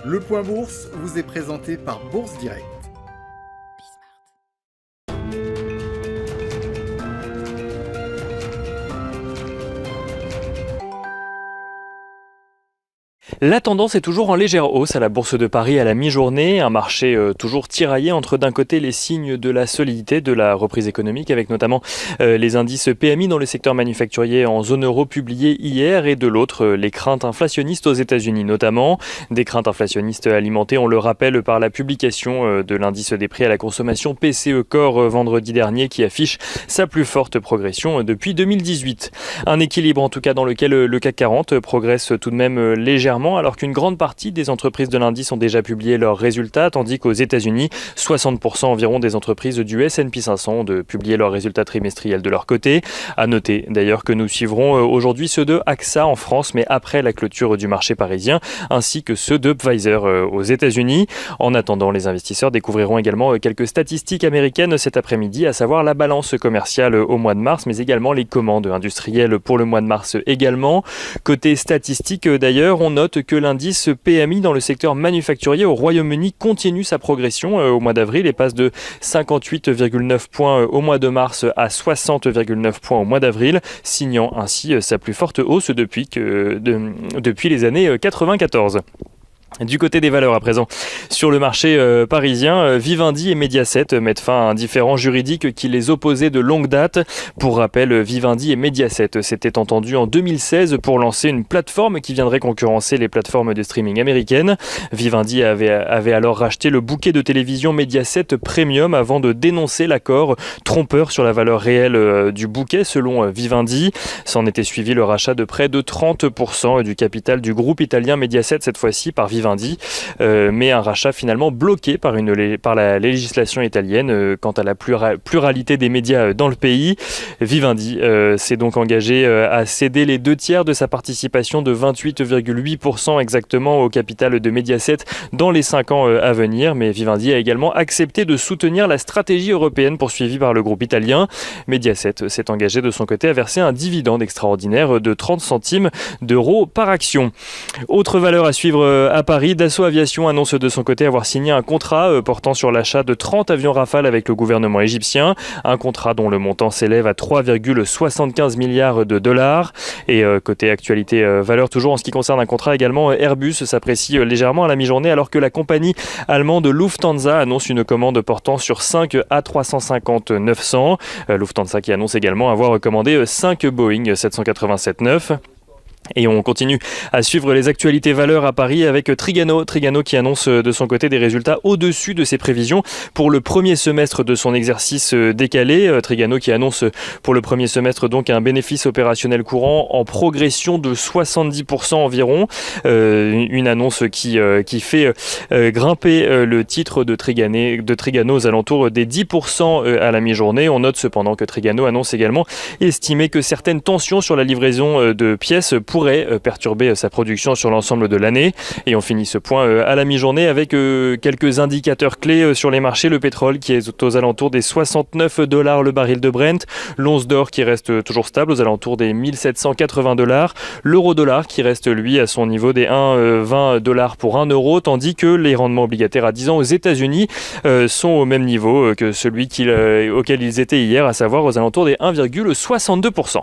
Le point bourse vous est présenté par Bourse Direct. La tendance est toujours en légère hausse à la Bourse de Paris à la mi-journée, un marché toujours tiraillé entre d'un côté les signes de la solidité de la reprise économique avec notamment les indices PMI dans le secteur manufacturier en zone euro publiés hier et de l'autre les craintes inflationnistes aux États-Unis notamment, des craintes inflationnistes alimentées, on le rappelle, par la publication de l'indice des prix à la consommation PCE Core vendredi dernier qui affiche sa plus forte progression depuis 2018. Un équilibre en tout cas dans lequel le CAC 40 progresse tout de même légèrement alors qu'une grande partie des entreprises de l'indice ont déjà publié leurs résultats, tandis qu'aux États-Unis, 60% environ des entreprises du S&P 500 ont publié leurs résultats trimestriels de leur côté. À noter d'ailleurs que nous suivrons aujourd'hui ceux de AXA en France, mais après la clôture du marché parisien, ainsi que ceux de Pfizer aux États-Unis. En attendant, les investisseurs découvriront également quelques statistiques américaines cet après-midi, à savoir la balance commerciale au mois de mars, mais également les commandes industrielles pour le mois de mars également. Côté statistiques d'ailleurs, on note que l'indice PMI dans le secteur manufacturier au Royaume-Uni continue sa progression au mois d'avril et passe de 58,9 points au mois de mars à 60,9 points au mois d'avril, signant ainsi sa plus forte hausse depuis les années 94. Du côté des valeurs à présent, sur le marché parisien, Vivendi et Mediaset mettent fin à un différend juridique qui les opposait de longue date. Pour rappel, Vivendi et Mediaset s'étaient entendus en 2016 pour lancer une plateforme qui viendrait concurrencer les plateformes de streaming américaines. Vivendi avait alors racheté le bouquet de télévision Mediaset Premium avant de dénoncer l'accord trompeur sur la valeur réelle du bouquet selon Vivendi. S'en était suivi le rachat de près de 30% du capital du groupe italien Mediaset, cette fois-ci par Vivendi, mais un rachat finalement bloqué par la législation italienne quant à la pluralité des médias dans le pays. Vivendi s'est donc engagé à céder les 2/3 de sa participation de 28,8% exactement au capital de Mediaset dans les 5 ans à venir, mais Vivendi a également accepté de soutenir la stratégie européenne poursuivie par le groupe italien. Mediaset s'est engagé de son côté à verser un dividende extraordinaire de 30 centimes d'euros par action. Autre valeur à suivre à Paris, Dassault Aviation annonce de son côté avoir signé un contrat portant sur l'achat de 30 avions Rafale avec le gouvernement égyptien, un contrat dont le montant s'élève à 3,75 milliards de dollars. Et côté actualité valeur, toujours en ce qui concerne un contrat également, Airbus s'apprécie légèrement à la mi-journée alors que la compagnie allemande Lufthansa annonce une commande portant sur 5 A350-900. Lufthansa qui annonce également avoir commandé 5 Boeing 787-9. Et on continue à suivre les actualités valeurs à Paris avec Trigano qui annonce de son côté des résultats au-dessus de ses prévisions pour le premier semestre de son exercice décalé. Trigano qui annonce pour le premier semestre donc un bénéfice opérationnel courant en progression de 70% environ. Une annonce qui fait grimper le titre de Trigano aux alentours des 10% à la mi-journée. On note cependant que Trigano annonce également estimer que certaines tensions sur la livraison de pièces pourrait perturber sa production sur l'ensemble de l'année. Et on finit ce point à la mi-journée avec quelques indicateurs clés sur les marchés. Le pétrole qui est aux alentours des $69 le baril de Brent, l'once d'or qui reste toujours stable aux alentours des $1780, l'euro-dollar qui reste lui à son niveau des 1,20 $ pour 1 euro, tandis que les rendements obligataires à 10 ans aux États-Unis sont au même niveau que celui auquel ils étaient hier, à savoir aux alentours des 1,62%.